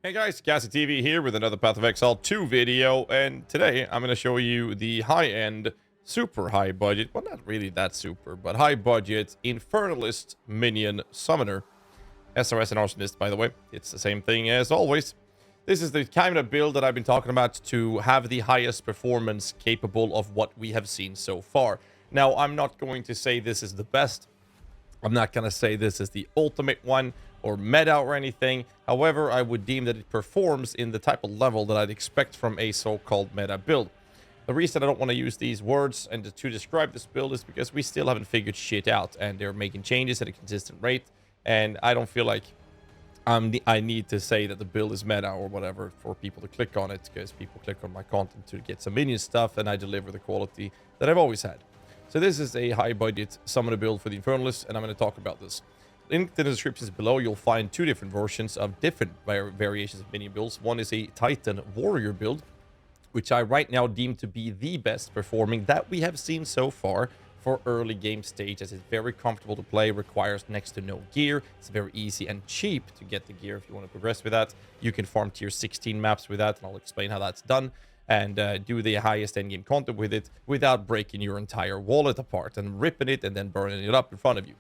Hey guys, Ghazzy TV here with another Path of Exile 2 video, and today I'm going to show you the high-end, super high budget, well not really that super, but high budget Infernalist Minion Summoner. SRS Arsonist, by the way. It's the same thing as always. This is the kind of build that I've been talking about to have the highest performance capable of what we have seen so far. Now, I'm not going to say this is the best. I'm not going to say this is the ultimate one or meta or anything. However, I would deem that it performs in the type of level that I'd expect from a so-called meta build. The reason I don't want to use these words and to describe this build is because we still haven't figured shit out, and they're making changes at a consistent rate, and I don't feel like I need to say that the build is meta or whatever for people to click on it, because people click on my content to get some minion stuff, and I deliver the quality that I've always had. So this is a high budget summoner build for the Infernalist, and I'm going to talk about this. Linked in the descriptions below, you'll find two different versions of different variations of minion builds. One is a Titan Warrior build, which I right now deem to be the best performing that we have seen so far for early game stage, as it's very comfortable to play, requires next to no gear. It's very easy and cheap to get the gear if you want to progress with that. You can farm tier 16 maps with that, and I'll explain how that's done, and do the highest endgame content with it without breaking your entire wallet apart and ripping it and then burning it up in front of you.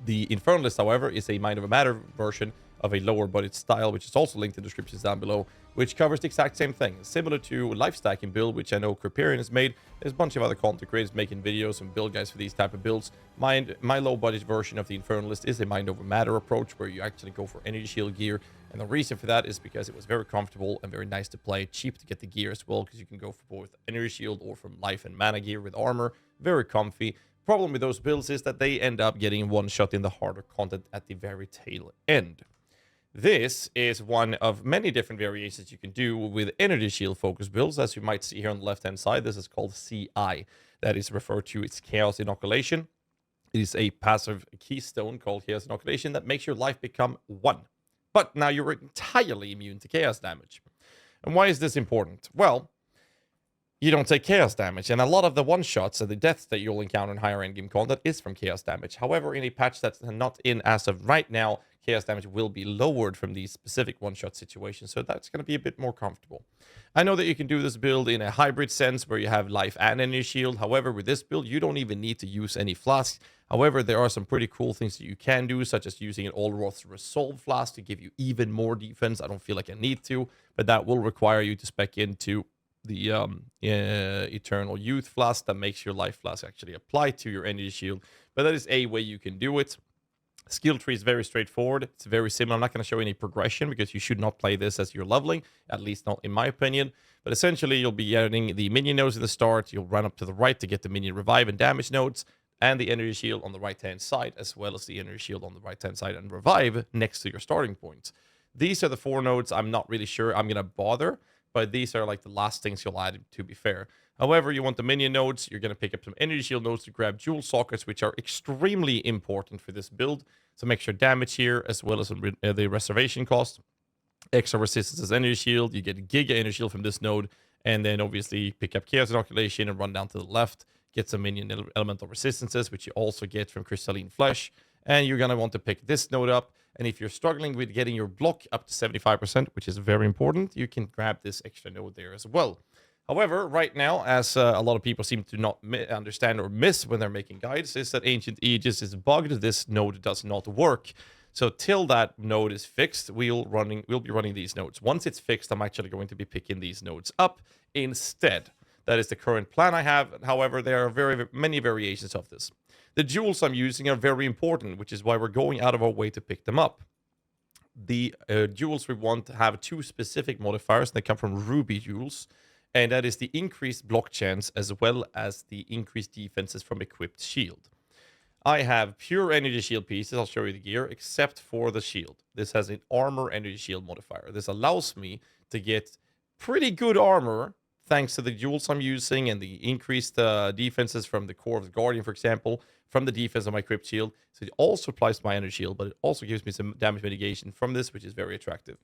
The Infernalist, however, is a Mind Over Matter version of a lower budget style, which is also linked in the descriptions down below, which covers the exact same thing. Similar to Life Stacking build, which I know Cripperian has made. There's a bunch of other content creators making videos and build guides for these type of builds. My low budget version of the Infernalist is a Mind Over Matter approach, where you actually go for energy shield gear. And the reason for that is because it was very comfortable and very nice to play, cheap to get the gear as well, because you can go for both energy shield or from life and mana gear with armor. Very comfy. Problem with those builds is that they end up getting one shot in the harder content at the very tail end. This is one of many different variations you can do with energy shield focus builds, as you might see here on the left hand side. This is called CI. That is referred to its Chaos Inoculation. It is a passive keystone called Chaos Inoculation that makes your life become 1. But now you're entirely immune to chaos damage. And why is this important? Well, you don't take chaos damage, and a lot of the one-shots and the deaths that you'll encounter in higher endgame content is from chaos damage. However, in a patch that's not in as of right now, chaos damage will be lowered from these specific one-shot situations, so that's going to be a bit more comfortable. I know that you can do this build in a hybrid sense where you have life and energy shield. However, with this build, you don't even need to use any flasks. However, there are some pretty cool things that you can do, such as using an Allroth's Resolve flask to give you even more defense. I don't feel like I need to, but that will require you to spec into the Eternal Youth flask that makes your life flask actually apply to your energy shield. But that is a way you can do it. Skill tree is very straightforward. It's very similar. I'm not going to show any progression because you should not play this as you're leveling, at least not in my opinion. But essentially, you'll be getting the minion nodes at the start. You'll run up to the right to get the minion revive and damage nodes, and the energy shield on the right-hand side, as well as the energy shield on the right-hand side and revive next to your starting points. These are the 4 nodes I'm not really sure I'm going to bother, but these are like the last things you'll add, to be fair. However, you want the minion nodes, you're going to pick up some energy shield nodes to grab jewel sockets, which are extremely important for this build. Some extra damage here, as well as the reservation cost. Extra resistance as energy shield. You get Giga energy shield from this node, and then obviously pick up Chaos Inoculation and run down to the left. Get some minion elemental resistances, which you also get from Crystalline Flesh. And you're going to want to pick this node up. And if you're struggling with getting your block up to 75%, which is very important, you can grab this extra node there as well. However, right now, as a lot of people seem to not understand or miss when they're making guides, is that Ancient Aegis is bugged. This node does not work. So till that node is fixed, we'll be running these nodes. Once it's fixed, I'm actually going to be picking these nodes up instead. That is the current plan I have. However, there are very many variations of this. The jewels I'm using are very important, which is why we're going out of our way to pick them up. The jewels we want have 2 specific modifiers. They come from ruby jewels, and that is the increased block chance as well as the increased defenses from equipped shield. I have pure energy shield pieces. I'll show you the gear, except for the shield. This has an armor energy shield modifier. This allows me to get pretty good armor thanks to the jewels I'm using and the increased defenses from the core of the Guardian, for example, from the defense of my equipped shield. So it also applies to my energy shield, but it also gives me some damage mitigation from this, which is very attractive.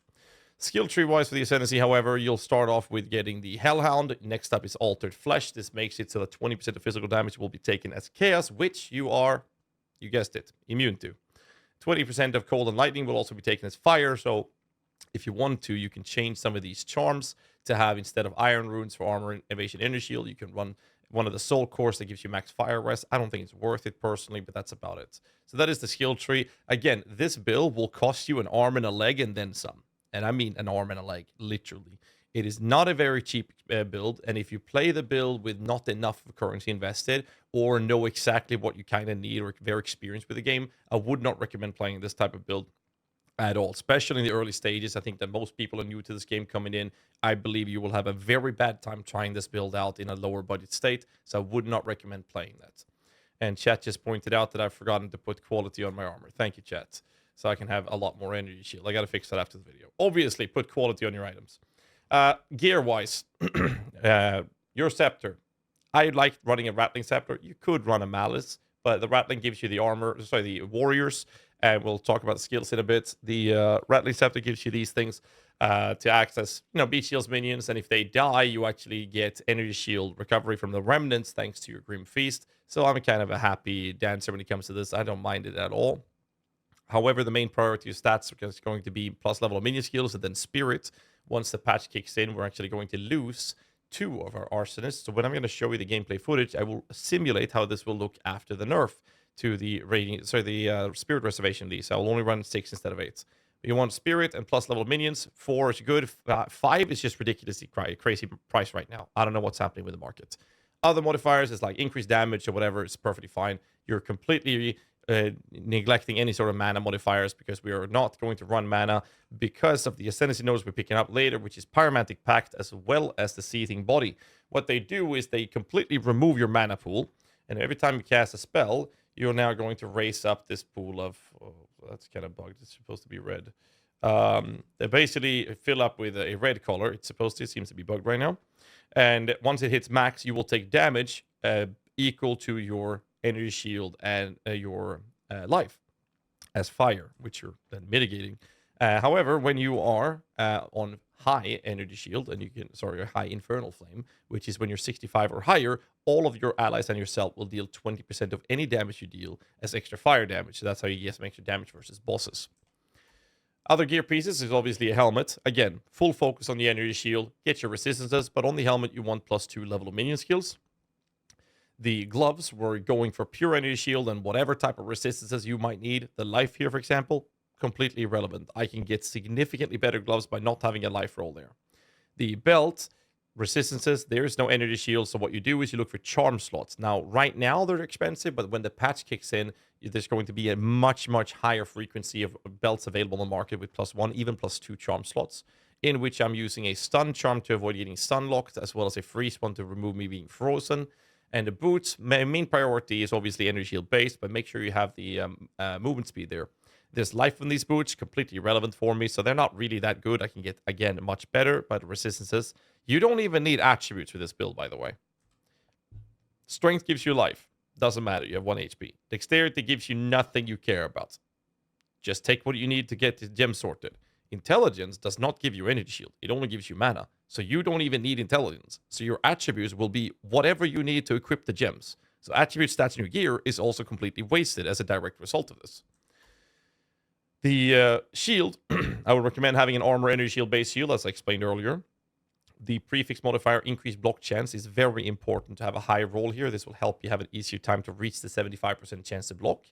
Skill tree wise for the Ascendancy, however, you'll start off with getting the Hellhound. Next up is Altered Flesh. This makes it so that 20% of physical damage will be taken as Chaos, which you are, you guessed it, immune to. 20% of Cold and Lightning will also be taken as Fire, so If you want to, you can change some of these charms to have, instead of iron runes for armor and evasion energy shield, you can run one of the soul cores that gives you max fire rest. I don't think it's worth it personally, but that's about it. So that is the skill tree. Again, this build will cost you an arm and a leg and then some. And I mean an arm and a leg, literally. It is not a very cheap build, and if you play the build with not enough currency invested or know exactly what you kind of need or very experienced with the game, I would not recommend playing this type of build at all, especially in the early stages. I think that most people are new to this game coming in. I believe you will have a very bad time trying this build out in a lower budget state, so I would not recommend playing that. And chat just pointed out that I've forgotten to put quality on my armor. Thank you, chat. So I can have a lot more energy shield. I got to fix that after the video. Obviously, put quality on your items. Gear-wise, your scepter. I like running a rattling scepter. You could run a malice, but the rattling gives you the armor, sorry, the warriors, and we'll talk about the skills in a bit. The rattling scepter gives you these things to access, beat shields minions, and if they die, you actually get energy shield recovery from the remnants thanks to your Grim Feast. So I'm kind of a happy dancer when it comes to this. I don't mind it at all. However, the main priority of stats is going to be plus level of minion skills and then spirit. Once the patch kicks in, we're actually going to lose 2 of our arsonists. So when I'm going to show you the gameplay footage, I will simulate how this will look after the nerf to the spirit reservation of these. I will only run 6 instead of 8. You want spirit and plus level minions. 4 is good. 5 is just ridiculously crazy price right now. I don't know what's happening with the market. Other modifiers is like increased damage or whatever. It's perfectly fine. You're completely neglecting any sort of mana modifiers because we are not going to run mana because of the ascendancy nodes we're picking up later, which is Pyromantic Pact as well as the Seething Body. What they do is they completely remove your mana pool, and every time you cast a spell, you're now going to raise up this pool of... Oh, that's kind of bugged. It's supposed to be red. They basically fill up with a red color. It's supposed to. It seems to be bugged right now. And once it hits max, you will take damage equal to your energy shield and your life as fire, which you're then mitigating. However, when you are on high energy shield, and high infernal flame, which is when you're 65 or higher, all of your allies and yourself will deal 20% of any damage you deal as extra fire damage. So that's how you get some extra damage versus bosses. Other gear pieces is obviously a helmet. Again, full focus on the energy shield. Get your resistances, but on the helmet you want +2 level of minion skills. The gloves, we're going for pure energy shield and whatever type of resistances you might need. The life here, for example, completely irrelevant. I can get significantly better gloves by not having a life roll there. The belt, resistances, there is no energy shield, so what you do is you look for charm slots. Now, right now they're expensive, but when the patch kicks in, there's going to be a much, much higher frequency of belts available on the market with +1, even +2 charm slots, in which I'm using a stun charm to avoid getting stun locked, as well as a freeze one to remove me being frozen. And the boots, my main priority is obviously energy shield based, but make sure you have the movement speed there. There's life in these boots, completely irrelevant for me, so they're not really that good. I can get, again, much better, but resistances. You don't even need attributes for this build, by the way. Strength gives you life. Doesn't matter, you have 1 HP. Dexterity gives you nothing you care about. Just take what you need to get the gem sorted. Intelligence does not give you energy shield. It only gives you mana. So you don't even need intelligence. So your attributes will be whatever you need to equip the gems. So attribute stats in your gear is also completely wasted as a direct result of this. The shield, I would recommend having an armor energy shield based shield, as I explained earlier. The prefix modifier increased block chance is very important to have a high roll here. This will help you have an easier time to reach the 75% chance to block.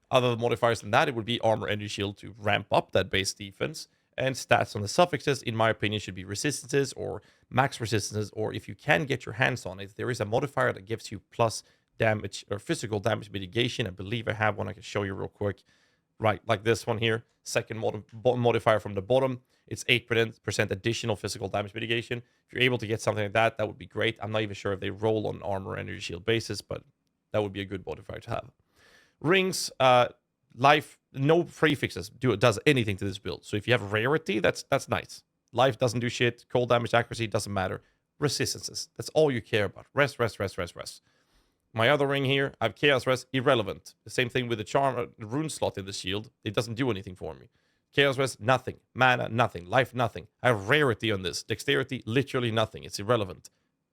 Other modifiers than that, it would be armor energy shield to ramp up that base defense. And stats on the suffixes, in my opinion, should be resistances or max resistances, or if you can get your hands on it, there is a modifier that gives you plus damage or physical damage mitigation. I believe I have one I can show you real quick. Right, like this one here. Second modifier from the bottom. It's 8% additional physical damage mitigation. If you're able to get something like that, that would be great. I'm not even sure if they roll on armor energy shield basis, but that would be a good modifier to have. Rings, life, no prefixes does anything to this build. So if you have rarity, that's nice. Life doesn't do shit. Cold damage accuracy doesn't matter. Resistances, that's all you care about. Rest. My other ring here, I have Chaos Rest, irrelevant. The same thing with the charm rune slot in the shield. It doesn't do anything for me. Chaos Rest, nothing. Mana, nothing. Life, nothing. I have rarity on this. Dexterity, literally nothing. It's irrelevant.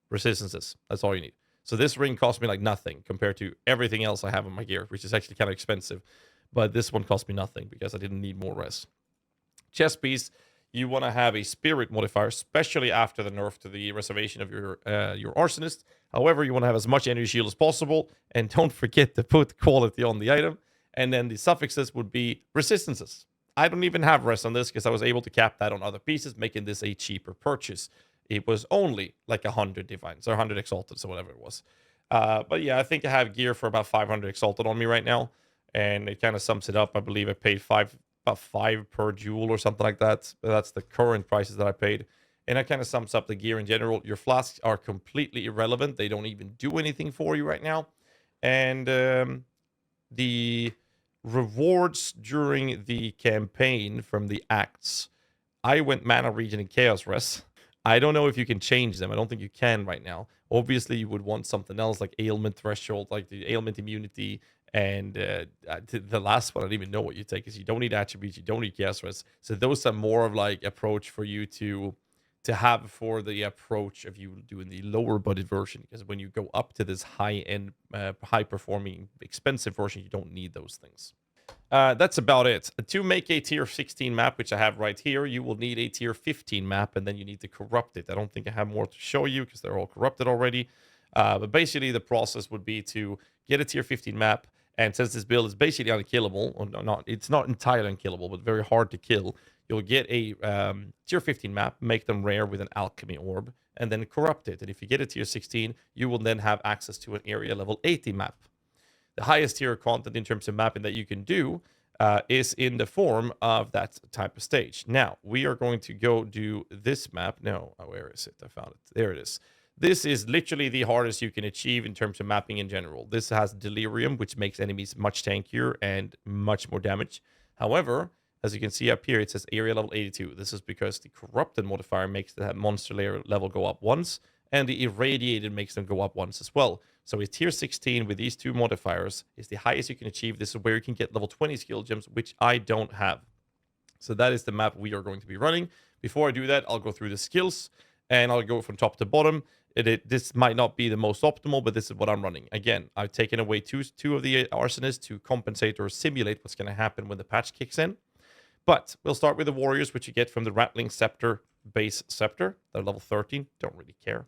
Resistances, that's all you need. So this ring cost me like nothing compared to everything else I have on my gear, which is actually kind of expensive. But this one cost me nothing because I didn't need more rest. Chest piece, you want to have a spirit modifier, especially after the nerf to the reservation of your Arsonist. However, you want to have as much energy shield as possible, and don't forget to put quality on the item. And then the suffixes would be resistances. I don't even have rest on this because I was able to cap that on other pieces, making this a cheaper purchase. It was only like 100 divines or 100 exalted, or whatever it was. But yeah, I think I have gear for about 500 exalted on me right now, and it kind of sums it up. I believe I paid about 5 per jewel or something like that. That's the current prices that I paid. And that kind of sums up the gear in general. Your flasks are completely irrelevant. They don't even do anything for you right now. And the rewards during the campaign from the acts, I went Mana Regen and Chaos Res. I don't know if you can change them. I don't think you can right now. Obviously, you would want something else like ailment threshold, like the ailment immunity. And the last one, I don't even know what you take, because you don't need attributes, you don't need chaos res. So those are more of like approach for you to have for the approach of you doing the lower budget version. Because when you go up to this high end, high performing, expensive version, you don't need those things. That's about it. To make a tier 16 map, which I have right here, you will need a tier 15 map, and then you need to corrupt it. I don't think I have more to show you because they're all corrupted already. But basically, the process would be to get a tier 15 map, and since this build is basically unkillable, or it's not entirely unkillable, but very hard to kill, you'll get a tier 15 map, make them rare with an alchemy orb, and then corrupt it. And if you get a tier 16, you will then have access to an area level 80 map. The highest tier content in terms of mapping that you can do is in the form of that type of stage. Now, we are going to go do this map. No, where is it? I found it. There it is. This is literally the hardest you can achieve in terms of mapping in general. This has Delirium, which makes enemies much tankier and much more damage. However, as you can see up here, it says area level 82. This is because the corrupted modifier makes that monster layer level go up once, and the irradiated makes them go up once as well. So a tier 16 with these two modifiers is the highest you can achieve. This is where you can get level 20 skill gems, which I don't have. So that is the map we are going to be running. Before I do that, I'll go through the skills, and I'll go from top to bottom. This might not be the most optimal, but this is what I'm running. Again, I've taken away two of the Arsonists to compensate or simulate what's going to happen when the patch kicks in. But we'll start with the warriors, which you get from the Rattling Scepter base scepter. They're level 13. Don't really care.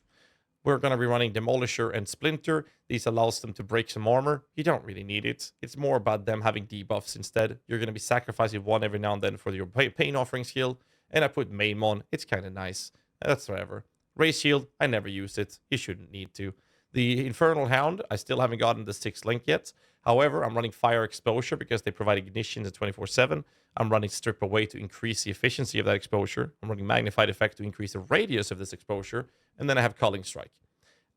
We're going to be running Demolisher and Splinter. These allows them to break some armor. You don't really need it. It's more about them having debuffs instead. You're going to be sacrificing one every now and then for your pain offering skill. And I put Maimon. It's kind of nice. That's whatever. Race Shield, I never use it. You shouldn't need to. The Infernal Hound, I still haven't gotten the 6th link yet. However, I'm running Fire Exposure because they provide ignitions at 24/7. I'm running Strip Away to increase the efficiency of that exposure. I'm running Magnified Effect to increase the radius of this exposure. And then I have Culling Strike.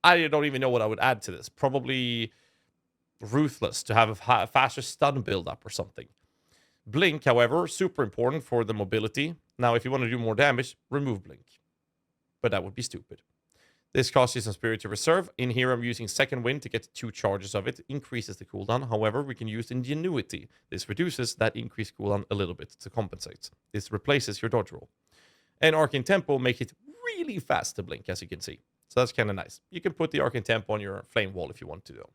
I don't even know what I would add to this. Probably Ruthless to have a faster stun build-up or something. Blink, however, super important for the mobility. Now, if you want to do more damage, remove Blink. But that would be stupid. This costs you some Spirit to Reserve. In here, I'm using Second Wind to get 2 charges of it. Increases the cooldown. However, we can use Ingenuity. This reduces that increased cooldown a little bit to compensate. This replaces your dodge roll. And Arcane Tempo make it really fast to blink, as you can see. So that's kind of nice. You can put the Arcane Tempo on your Flame Wall if you want to, though.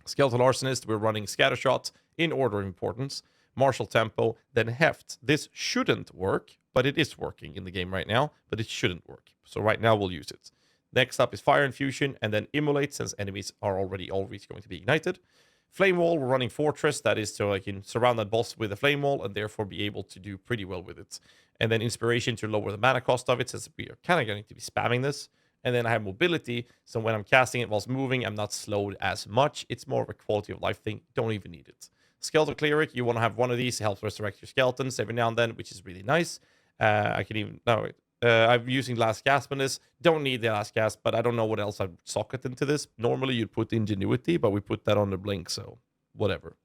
Skeletal Arsonist, we're running Scattershot in order of importance. Martial Tempo, then Heft. This shouldn't work, but it is working in the game right now, but it shouldn't work. So right now, we'll use it. Next up is Fire Infusion, and then Immolate, since enemies are already always going to be ignited. Flame Wall, we're running Fortress. That is so I can surround that boss with a Flame Wall, and therefore be able to do pretty well with it. And then Inspiration to lower the mana cost of it, since we are kind of going to be spamming this. And then I have Mobility, so when I'm casting it whilst moving, I'm not slowed as much. It's more of a quality of life thing. Don't even need it. Skeletal Cleric, you want to have one of these. It helps resurrect your skeletons every now and then, which is really nice. I can even... No, wait. I'm using Last Gasp on this. Don't need the Last Gasp, but I don't know what else I'd socket into this. Normally, you'd put Ingenuity, but we put that on the Blink, so whatever.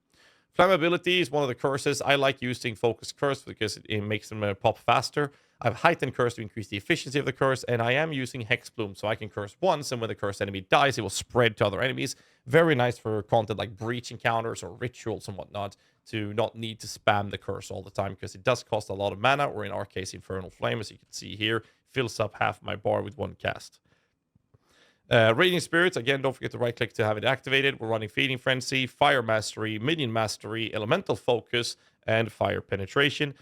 Flammability is one of the curses. I like using Focus Curse because it makes them pop faster. I have Heightened Curse to increase the efficiency of the curse, and I am using Hex Bloom, so I can curse once, and when the cursed enemy dies, it will spread to other enemies. Very nice for content like Breach encounters or rituals and whatnot, to not need to spam the curse all the time, because it does cost a lot of mana, or in our case, Infernal Flame, as you can see here, fills up half my bar with one cast. Raging Spirits, again, don't forget to right-click to have it activated. We're running Feeding Frenzy, Fire Mastery, Minion Mastery, Elemental Focus, and fire penetration.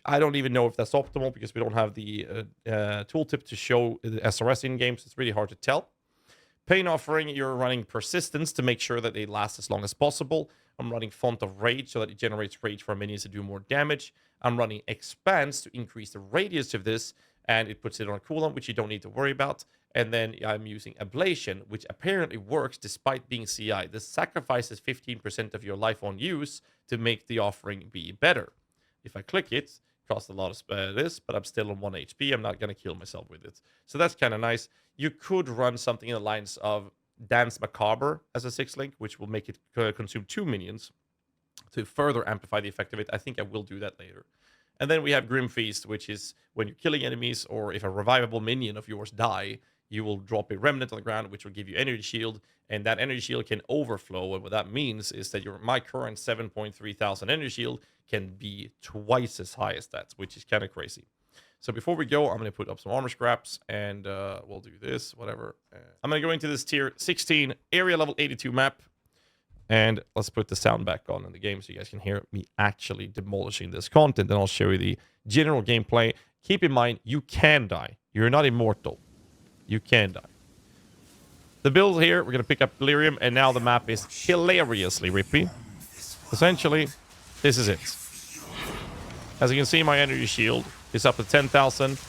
I don't even know if that's optimal because we don't have the tooltip to show the SRS in games. It's really hard to tell. Pain Offering, you're running Persistence to make sure that they last as long as possible. I'm running Font of Rage so that it generates rage for minions to do more damage. I'm running Expanse to increase the radius of this, and it puts it on a cooldown, which you don't need to worry about. And then I'm using Ablation, which apparently works despite being CI. This sacrifices 15% of your life on use to make the offering be better. If I click it, costs a lot of this, but I'm still on 1 HP. I'm not going to kill myself with it. So that's kind of nice. You could run something in the lines of Dance Macabre as a 6-link, which will make it consume 2 minions to further amplify the effect of it. I think I will do that later. And then we have Grim Feast, which is when you're killing enemies or if a revivable minion of yours die, you will drop a remnant on the ground, which will give you energy shield, and that energy shield can overflow. And what that means is that my current 7.3 thousand energy shield can be twice as high as that, which is kind of crazy. So before we go, I'm going to put up some armor scraps, and we'll do this, whatever. I'm going to go into this tier 16 area level 82 map, and let's put the sound back on in the game so you guys can hear me actually demolishing this content, and I'll show you the general gameplay. Keep in mind, you can die. You're not immortal. You can die. The build here, we're going to pick up Delirium, and now the map is hilariously rippy. Essentially, this is it. As you can see, my energy shield is up to 10,000.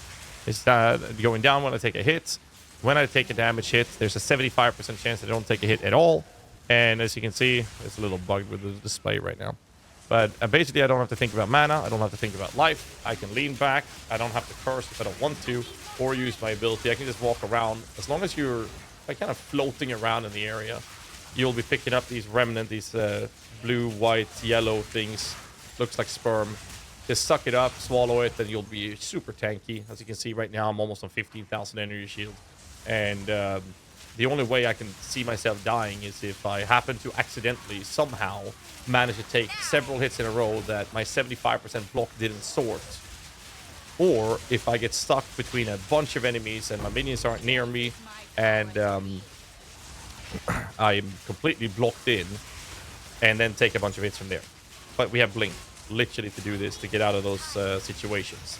It's going down when I take a hit. When I take a damage hit, there's a 75% chance that I don't take a hit at all. And as you can see, it's a little bugged with the display right now. But basically, I don't have to think about mana. I don't have to think about life. I can lean back. I don't have to curse if I don't want to, or use my ability. I can just walk around. As long as you're kind of floating around in the area, you'll be picking up these remnant, these blue, white, yellow things. Looks like sperm. Just suck it up, swallow it, and you'll be super tanky. As you can see right now, I'm almost on 15,000 energy shield. And the only way I can see myself dying is if I happen to accidentally somehow manage to take several hits in a row that my 75% block didn't sort. Or if I get stuck between a bunch of enemies and my minions aren't near me and I'm completely blocked in, and then take a bunch of hits from there. But we have Blink, literally, to do this, to get out of those situations.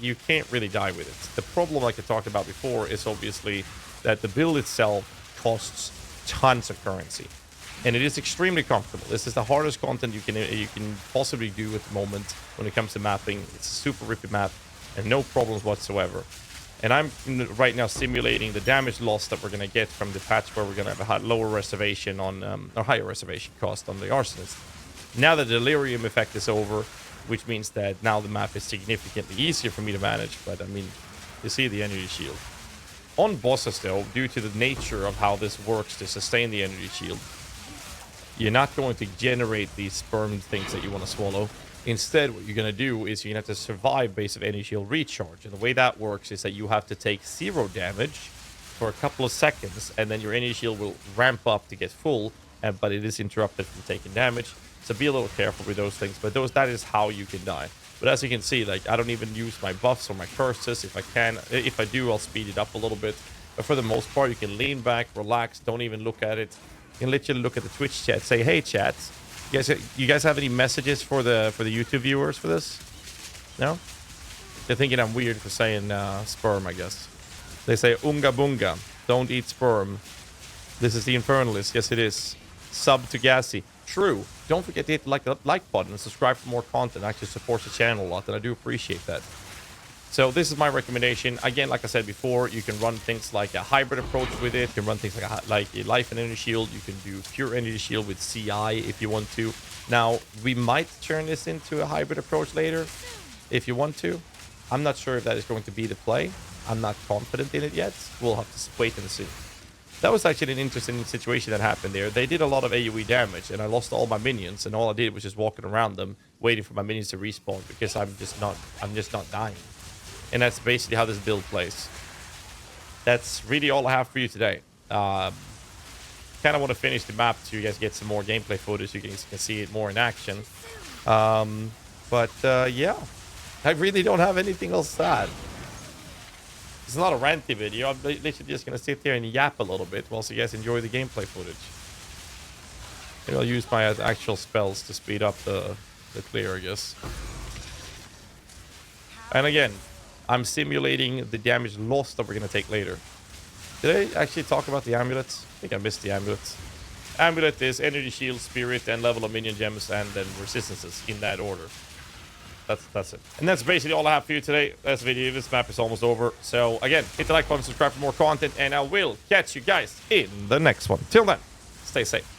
You can't really die with it. The problem, like I talked about before, is obviously that the build itself costs tons of currency. And it is extremely comfortable. This is the hardest content you can possibly do at the moment when it comes to mapping. It's a super rippy map and no problems whatsoever. And I'm right now simulating the damage loss that we're going to get from the patch where we're going to have a lower reservation on, or higher reservation cost on the Arsonist. Now the Delirium effect is over, which means that now the map is significantly easier for me to manage. But I mean, you see the energy shield. On bosses though, due to the nature of how this works to sustain the energy shield, you're not going to generate these sperm things that you want to swallow. Instead, what you're going to do is you're going to have to survive base of energy shield recharge. And the way that works is that you have to take 0 damage for a couple of seconds, and then your energy shield will ramp up to get full, but it is interrupted from taking damage. So be a little careful with those things. But that is how you can die. But as you can see, like, I don't even use my buffs or my curses. If I can, if I do, I'll speed it up a little bit. But for the most part, you can lean back, relax, don't even look at it. You can literally look at the Twitch chat, say, hey, chat, you guys have any messages for the YouTube viewers for this? No? They're thinking I'm weird for saying sperm, I guess. They say, unga bunga, don't eat sperm. This is the Infernalist. Yes, it is. Sub to Ghazzy. True. Don't forget to hit the like button and subscribe for more content. It actually supports the channel a lot, and I do appreciate that. So this is my recommendation. Again, like I said before, you can run things like a hybrid approach with it. You can run things like a life and energy shield. You can do pure energy shield with CI if you want to. Now, we might turn this into a hybrid approach later if you want to. I'm not sure if that is going to be the play. I'm not confident in it yet. We'll have to wait and see. That was actually an interesting situation that happened there. They did a lot of AoE damage, and I lost all my minions, and all I did was just walking around them, waiting for my minions to respawn because I'm just not dying. And that's basically how this build plays. That's really all I have for you today. Kind of want to finish the map so you guys get some more gameplay footage. You guys can see it more in action. Yeah, I really don't have anything else to add. It's not a ranty video. I'm literally just going to sit here and yap a little bit whilst you guys enjoy the gameplay footage. Maybe I'll use my actual spells to speed up the the clear, I guess. And again, I'm simulating the damage loss that we're going to take later. Did I actually talk about the amulets? I think I missed the amulets. Amulet is energy shield, spirit, and level of minion gems, and then resistances in that order. That's it. And that's basically all I have for you today. This video, this map is almost over. So again, hit the like button, subscribe for more content, and I will catch you guys in the next one. Till then, stay safe.